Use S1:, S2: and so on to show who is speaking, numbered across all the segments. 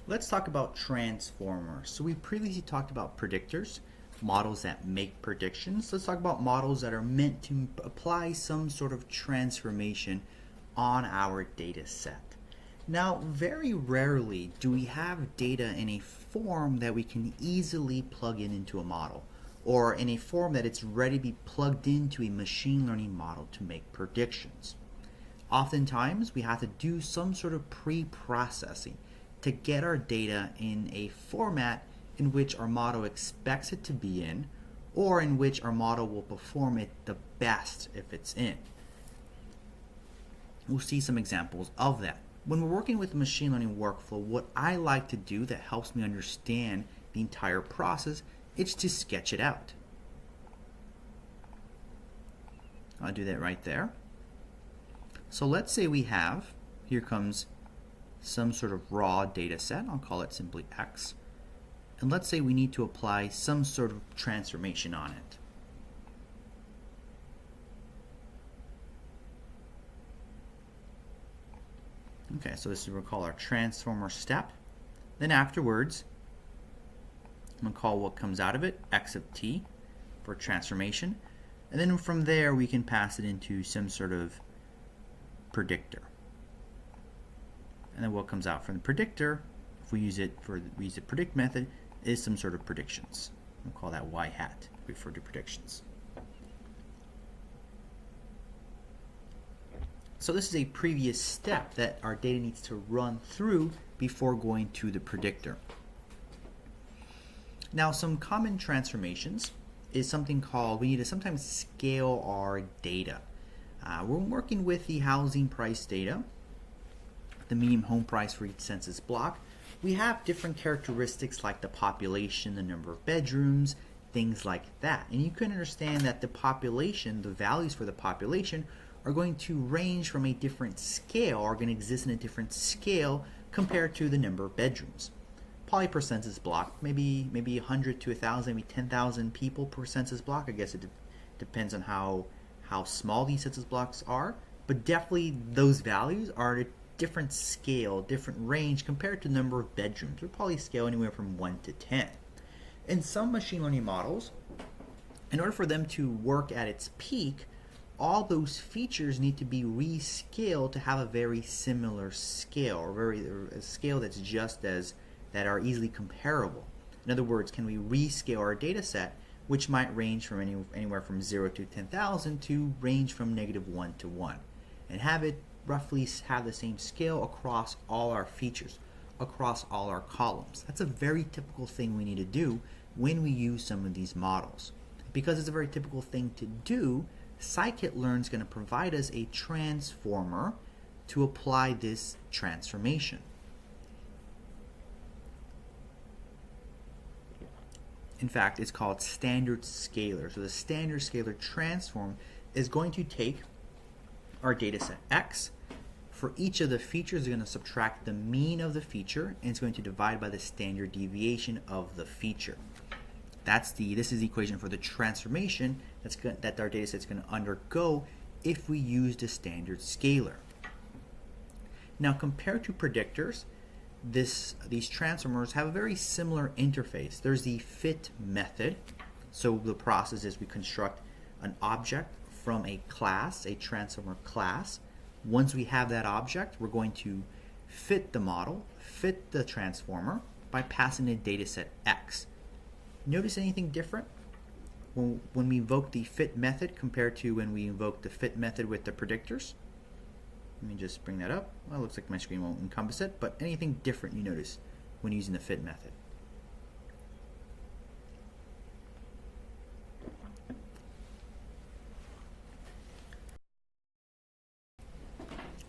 S1: Let's talk about transformers. So we previously talked about predictors, models that make predictions. Let's talk about models that are meant to apply some sort of transformation on our data set. Now, very rarely do we have data in a form that we can easily plug into a model, or in a form that it's ready to be plugged into a machine learning model to make predictions. Oftentimes, we have to do some sort of pre-processing to get our data in a format in which our model expects it to be in, or in which our model will perform it the best if it's in. We'll see some examples of that. When we're working with a machine learning workflow, what I like to do that helps me understand the entire process is to sketch it out. I'll do that right there. So let's say we have, here comes some sort of raw data set, I'll call it simply X, and let's say we need to apply some sort of transformation on it. Okay, so this is what we'll call our transformer step. Then afterwards, I'm going to call what comes out of it X of t for transformation, and then from there we can pass it into some sort of predictor. And then what comes out from the predictor, if we use the predict method, is some sort of predictions. We'll call that y hat, refer to predictions. So this is a previous step that our data needs to run through before going to the predictor. Now, some common transformations is something called, we need to sometimes scale our data. We're working with the housing price data, the median home price for each census block. We have different characteristics like the population, the number of bedrooms, things like that. And you can understand that the population, the values for the population, are going to range from a different scale, are going to exist in a different scale compared to the number of bedrooms. Probably per census block, maybe 100 to 1,000, maybe 10,000 people per census block. I guess it depends on how small these census blocks are, but definitely those values are at a different scale, different range compared to the number of bedrooms. They'll probably scale anywhere from 1 to 10. In some machine learning models, in order for them to work at its peak, all those features need to be rescaled to have a very similar scale, or a scale that's that are easily comparable. In other words, can we rescale our data set, which might range from anywhere from 0 to 10,000 to range from -1 to 1, and have it roughly have the same scale across all our features, across all our columns. That's a very typical thing we need to do when we use some of these models. Because it's a very typical thing to do, scikit-learn is going to provide us a transformer to apply this transformation. In fact, it's called standard scalar. So the standard scalar transform is going to take our data set X. For each of the features, it's going to subtract the mean of the feature, and it's going to divide by the standard deviation of the feature. This is the equation for the transformation that our data set is going to undergo if we use the standard scalar. Now, compared to predictors, these transformers have a very similar interface. There's the fit method. So the process is we construct an object from a class, a transformer class. Once we have that object, we're going to fit the model, fit the transformer by passing a data set X. Notice anything different when we invoke the fit method compared to when we invoke the fit method with the predictors? Let me just bring that up. Well, it looks like my screen won't encompass it, but anything different you notice when using the fit method?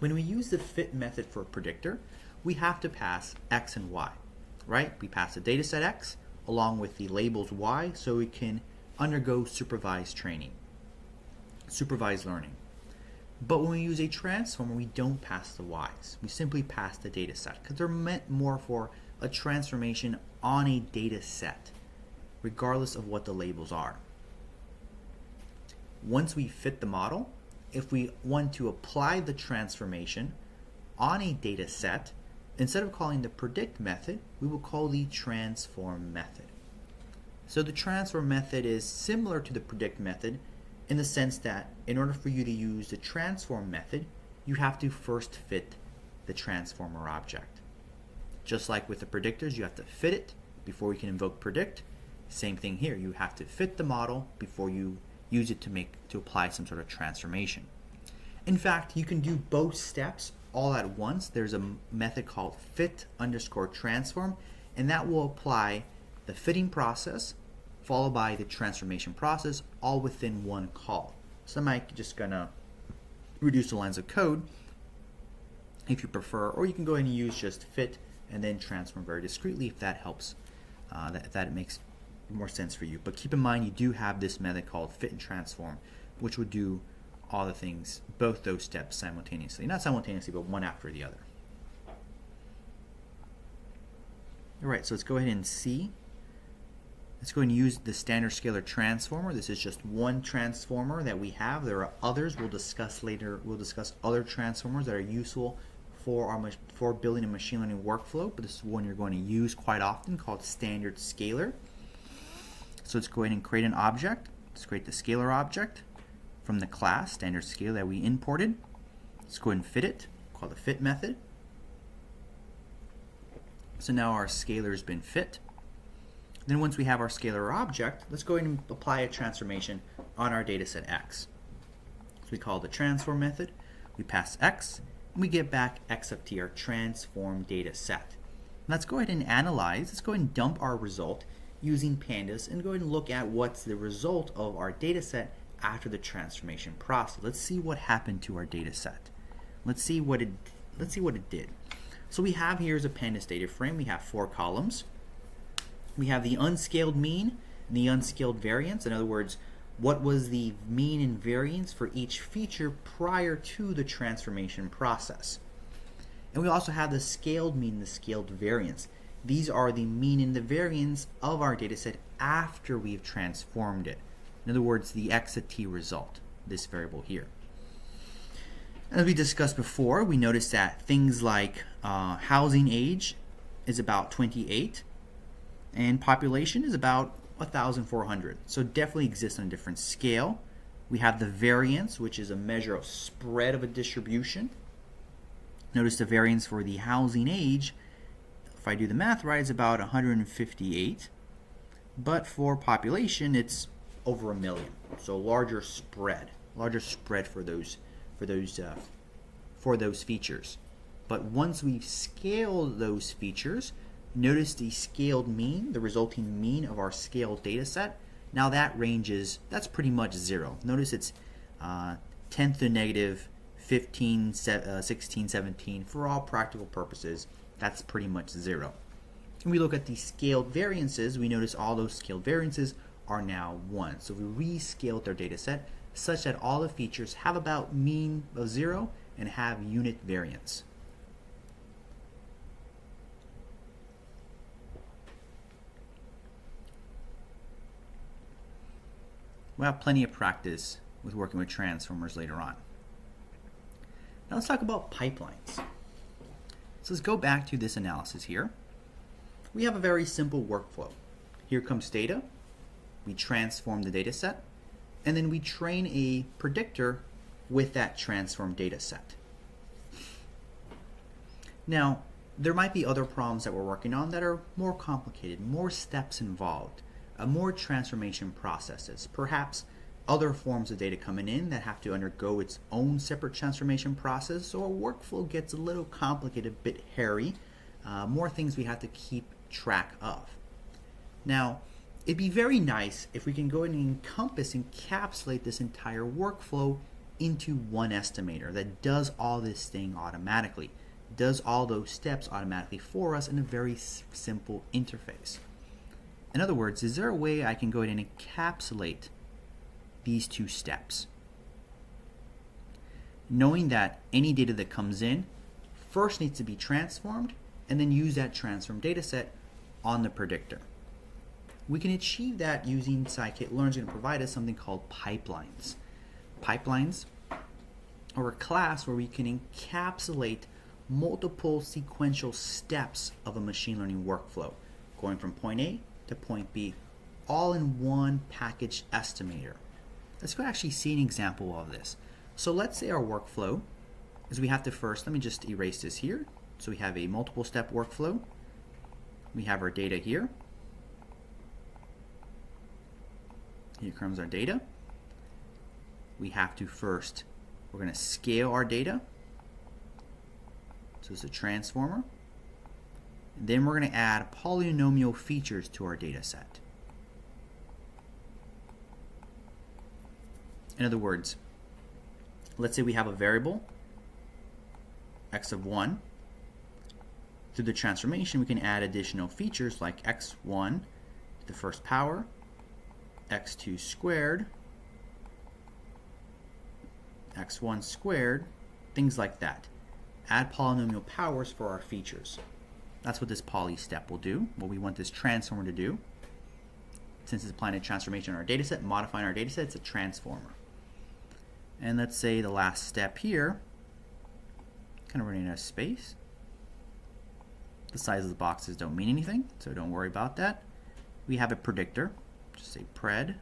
S1: When we use the fit method for a predictor, we have to pass X and Y, right? We pass the data set X along with the labels Y so we can undergo supervised training, supervised learning. But when we use a transformer, we don't pass the Y's. We simply pass the data set because they're meant more for a transformation on a data set, regardless of what the labels are. Once we fit the model, if we want to apply the transformation on a data set, instead of calling the predict method, we will call the transform method. So the transform method is similar to the predict method in the sense that in order for you to use the transform method, you have to first fit the transformer object. Just like with the predictors, you have to fit it before you can invoke predict. Same thing here, you have to fit the model before you use it to apply some sort of transformation. In fact, you can do both steps all at once. There's a method called fit_transform, and that will apply the fitting process followed by the transformation process all within one call. So I'm just gonna reduce the lines of code if you prefer, or you can go ahead and use just fit and then transform very discreetly if that helps, that it makes more sense for you. But keep in mind you do have this method called fit and transform, which would do all the things, both those steps simultaneously. Not simultaneously, but one after the other. Alright, so let's go ahead and see. Let's go ahead and use the standard scalar transformer. This is just one transformer that we have. There are others we'll discuss later. We'll discuss other transformers that are useful for building a machine learning workflow, but this is one you're going to use quite often called standard scalar. So let's go ahead and create an object. Let's create the scalar object from the class standard scalar that we imported. Let's go ahead and fit it, call the fit method. So now our scalar has been fit. Then once we have our scalar object, let's go ahead and apply a transformation on our dataset X. So we call the transform method, we pass X, and we get back X of t, our transform data set. Let's go ahead and analyze, let's go ahead and dump our result using pandas and go ahead and look at what's the result of our data set after the transformation process. Let's see what happened to our data set. Let's see what it did. So we have here is a pandas data frame. We have 4 columns. We have the unscaled mean and the unscaled variance. In other words, what was the mean and variance for each feature prior to the transformation process. And we also have the scaled mean and the scaled variance. These are the mean and the variance of our data set after we've transformed it. In other words, the X at t result, this variable here. As we discussed before, we noticed that things like housing age is about 28 and population is about 1,400. So definitely exists on a different scale. We have the variance, which is a measure of spread of a distribution. Notice the variance for the housing age, if I do the math right, is about 158. But for population, it's over 1 million. So larger spread for those features. But once we've scaled those features, notice the scaled mean, the resulting mean of our scaled data set. Now that ranges, that's pretty much 0. Notice it's 10 to the negative 15, 16, 17. For all practical purposes, that's pretty much 0. And we look at the scaled variances, we notice all those scaled variances are now 1. So we rescaled our data set such that all the features have about mean of 0 and have unit variance. We'll have plenty of practice with working with transformers later on. Now let's talk about pipelines. So let's go back to this analysis here. We have a very simple workflow. Here comes data. We transform the data set, and then we train a predictor with that transformed data set. Now, there might be other problems that we're working on that are more complicated, more steps involved, more transformation processes, perhaps other forms of data coming in that have to undergo its own separate transformation process, so our workflow gets a little complicated, a bit hairy, more things we have to keep track of. Now, it'd be very nice if we can go ahead and encapsulate this entire workflow into one estimator that does all this thing automatically, does all those steps automatically for us in a very simple interface. In other words, is there a way I can go ahead and encapsulate these two steps? Knowing that any data that comes in first needs to be transformed and then use that transformed data set on the predictor. We can achieve that using scikit-learn is going to provide us something called pipelines. Pipelines are a class where we can encapsulate multiple sequential steps of a machine learning workflow, going from point A to point B, all in one package estimator. Let's go actually see an example of this. So let's say our workflow is we have to first, let me just erase this here. So we have a multiple step workflow. We have our data here. Here comes our data. We have to first, we're going to scale our data. So it's a transformer. And then we're going to add polynomial features to our data set. In other words, let's say we have a variable, x of 1. Through the transformation, we can add additional features like x1 to the first power, x2 squared, x1 squared, things like that. Add polynomial powers for our features. That's what this poly step will do, what we want this transformer to do. Since it's applying a transformation on our data set, modifying our data set, it's a transformer. And let's say the last step here, kind of running out of space. The size of the boxes don't mean anything, so don't worry about that. We have a predictor, just say pred,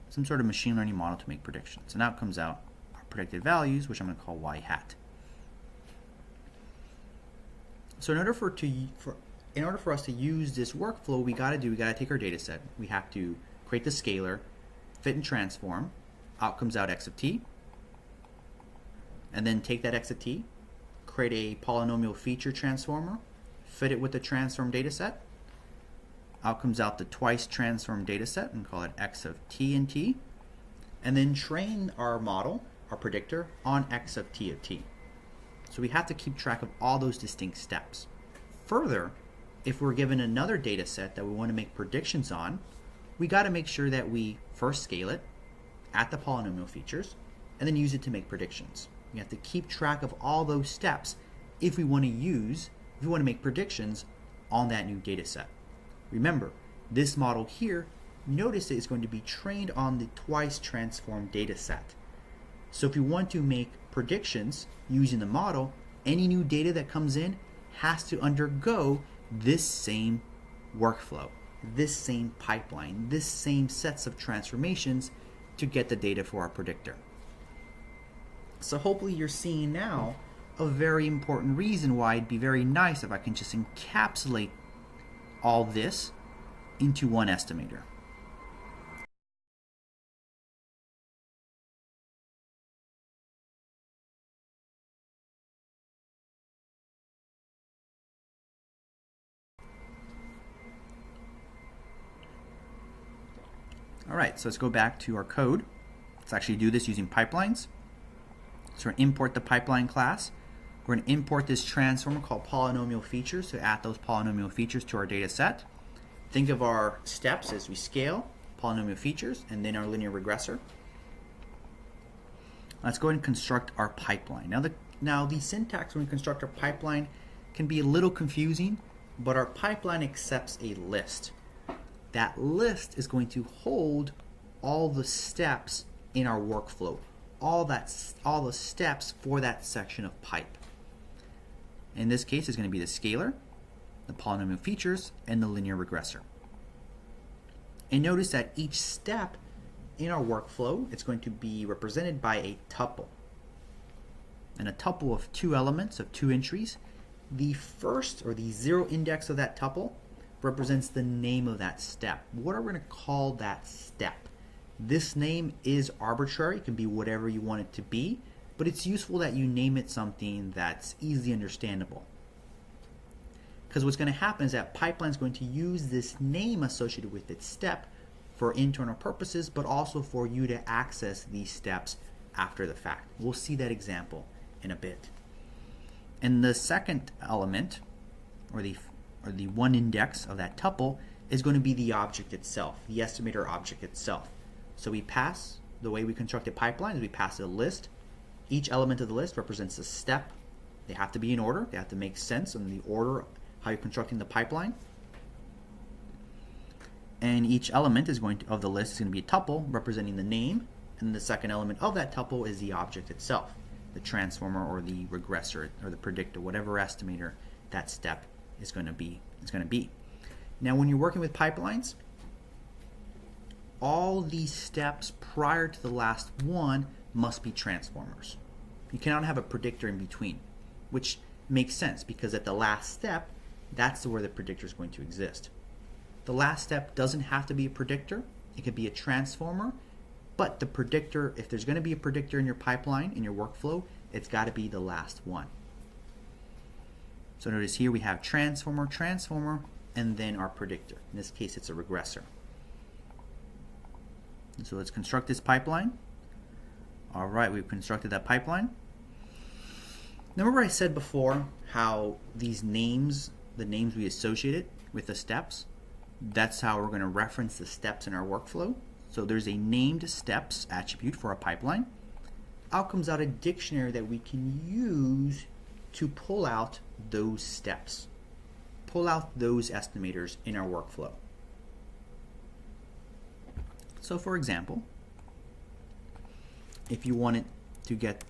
S1: some sort of machine learning model to make predictions. And out comes out our predicted values, which I'm going to call y hat. So in order for us to use this workflow, we got to take our data set. We have to create the scalar, fit and transform. Out comes out x of t. And then take that x of t, create a polynomial feature transformer, fit it with the transform data set. Out comes out the twice transformed data set and call it x of t and t. And then train our model, our predictor, on x of t of t. So we have to keep track of all those distinct steps. Further, if we're given another data set that we want to make predictions on, we got to make sure that we first scale it at the polynomial features and then use it to make predictions. We have to keep track of all those steps if we want to make predictions on that new data set. Remember, this model here, notice it is going to be trained on the twice transformed data set. So if you want to make predictions using the model, any new data that comes in has to undergo this same workflow, this same pipeline, this same sets of transformations to get the data for our predictor. So hopefully you're seeing now a very important reason why it'd be very nice if I can just encapsulate all this into one estimator. All right, so let's go back to our code. Let's actually do this using pipelines. So we're going to import the pipeline class. We're going to import this transformer called polynomial features to add those polynomial features to our data set. Think of our steps as we scale polynomial features and then our linear regressor. Let's go ahead and construct our pipeline. Now the syntax when we construct our pipeline can be a little confusing, but our pipeline accepts a list. That list is going to hold all the steps in our workflow, all the steps for that section of pipe. In this case, it's going to be the scalar, the polynomial features, and the linear regressor. And notice that each step in our workflow, it's going to be represented by a tuple. And a tuple of two elements, of two entries. The first, or the zero index of that tuple, represents the name of that step. What are we going to call that step? This name is arbitrary. It can be whatever you want it to be, but it's useful that you name it something that's easily understandable. Because what's going to happen is that pipeline is going to use this name associated with its step for internal purposes, but also for you to access these steps after the fact. We'll see that example in a bit. And the second element, or the one index of that tuple, is going to be the object itself, the estimator object itself. So we pass, the way we construct a pipeline is we pass a list. Each element of the list represents a step. They have to be in order. They have to make sense in the order how you're constructing the pipeline. And each element of the list is going to be a tuple representing the name, and the second element of that tuple is the object itself. the transformer or the regressor or the predictor, whatever estimator that step is going to be. Now, when you're working with pipelines, all these steps prior to the last one must be transformers. You cannot have a predictor in between, which makes sense because at the last step, that's where the predictor is going to exist. The last step doesn't have to be a predictor. It could be a transformer, but the predictor, if there's going to be a predictor in your pipeline, in your workflow, it's got to be the last one. So notice here we have transformer, and then our predictor. In this case, it's a regressor. And so let's construct this pipeline. All right, we've constructed that pipeline. Now, remember I said before how these names, the names we associated with the steps, that's how we're going to reference the steps in our workflow. So there's a named steps attribute for a pipeline. Out comes out a dictionary that we can use to pull out those steps, pull out those estimators in our workflow. So for example, if you wanted to get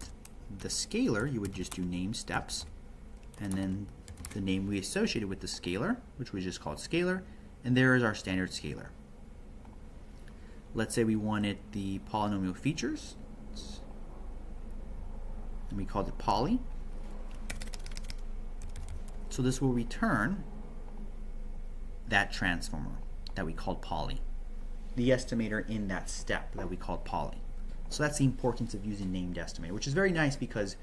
S1: the scalar, you would just do name steps and then the name we associated with the scalar, which we just called scalar, and there is our standard scalar. Let's say we wanted the polynomial features, and we called it poly. So this will return that transformer that we called poly, the estimator in that step that we called poly. So that's the importance of using named estimator, which is very nice because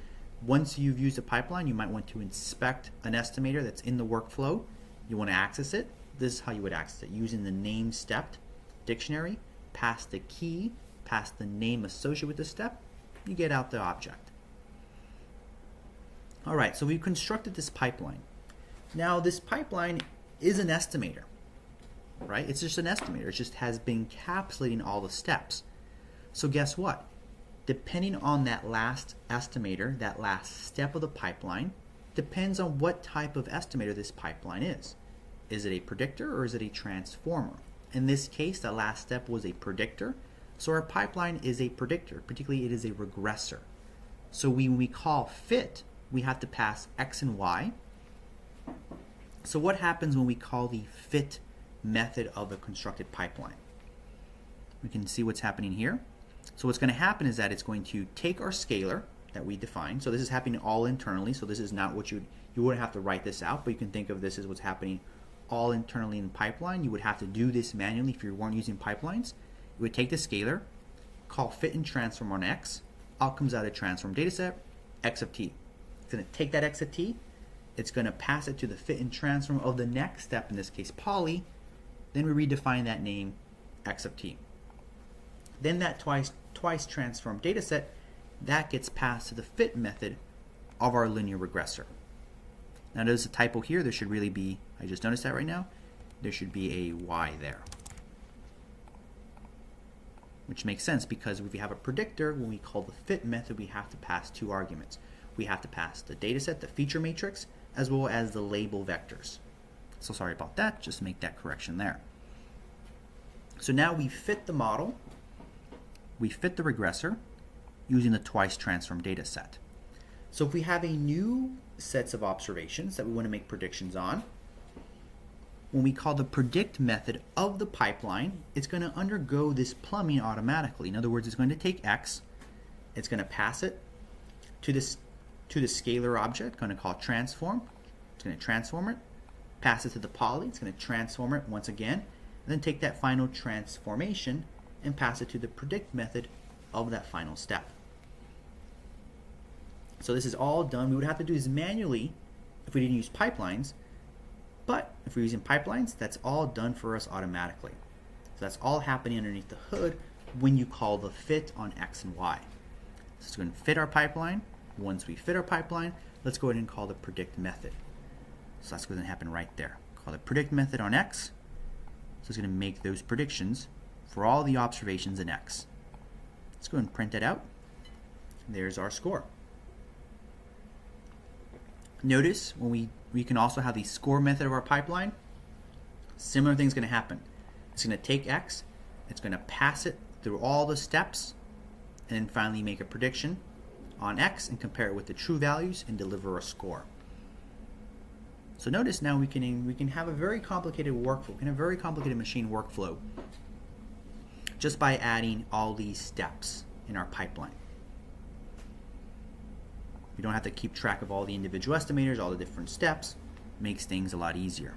S1: once you've used a pipeline, you might want to inspect an estimator that's in the workflow. You want to access it. This is how you would access it, using the name step dictionary, pass the key, pass the name associated with the step, you get out the object. All right, so we've constructed this pipeline. Now this pipeline is an estimator, right? It's just an estimator. It just has been encapsulating all the steps. So guess what? Depending on that last estimator, that last step of the pipeline, depends on what type of estimator this pipeline is. Is it a predictor or is it a transformer? In this case, the last step was a predictor. So our pipeline is a predictor, particularly it is a regressor. So when we call fit, we have to pass X and Y. So what happens when we call the fit method of a constructed pipeline? We can see what's happening here. So what's going to happen is that it's going to take our scalar that we defined. So this is happening all internally. So this is not what you wouldn't have to write this out, but you can think of this as what's happening all internally in the pipeline. You would have to do this manually if you weren't using pipelines. You would take the scalar, call fit and transform on X. Out comes out a transform dataset, X of t. It's going to take that X of t. It's going to pass it to the fit and transform of the next step, in this case poly. Then we redefine that name X of t. Then that twice transform dataset, that gets passed to the fit method of our linear regressor. Now there's a typo here. There should really be, I just noticed that right now, there should be a Y there. Which makes sense because if we have a predictor, when we call the fit method, we have to pass two arguments. We have to pass the dataset, the feature matrix, as well as the label vectors. So sorry about that, just make that correction there. So now we fit the model, we fit the regressor using the twice transform data set. So if we have a new sets of observations that we want to make predictions on, when we call the predict method of the pipeline, it's going to undergo this plumbing automatically. In other words, it's going to take X, it's going to pass it to the scalar object, going to call transform. It's going to transform it, pass it to the poly, it's going to transform it once again, and then take that final transformation and pass it to the predict method of that final step. So this is all done. We would have to do this manually if we didn't use pipelines, but if we're using pipelines, that's all done for us automatically. So that's all happening underneath the hood when you call the fit on X and Y. So it's going to fit our pipeline. Once we fit our pipeline, let's go ahead and call the predict method. So that's going to happen right there. Call the predict method on X. So it's going to make those predictions for all the observations in X. Let's go ahead and print that out. There's our score. Notice when we can also have the score method of our pipeline. Similar thing's going to happen. It's going to take X, it's going to pass it through all the steps, and then finally make a prediction on X and compare it with the true values and deliver a score. So notice now we can have a very complicated workflow, a very complicated machine workflow just by adding all these steps in our pipeline. We don't have to keep track of all the individual estimators, all the different steps. Makes things a lot easier.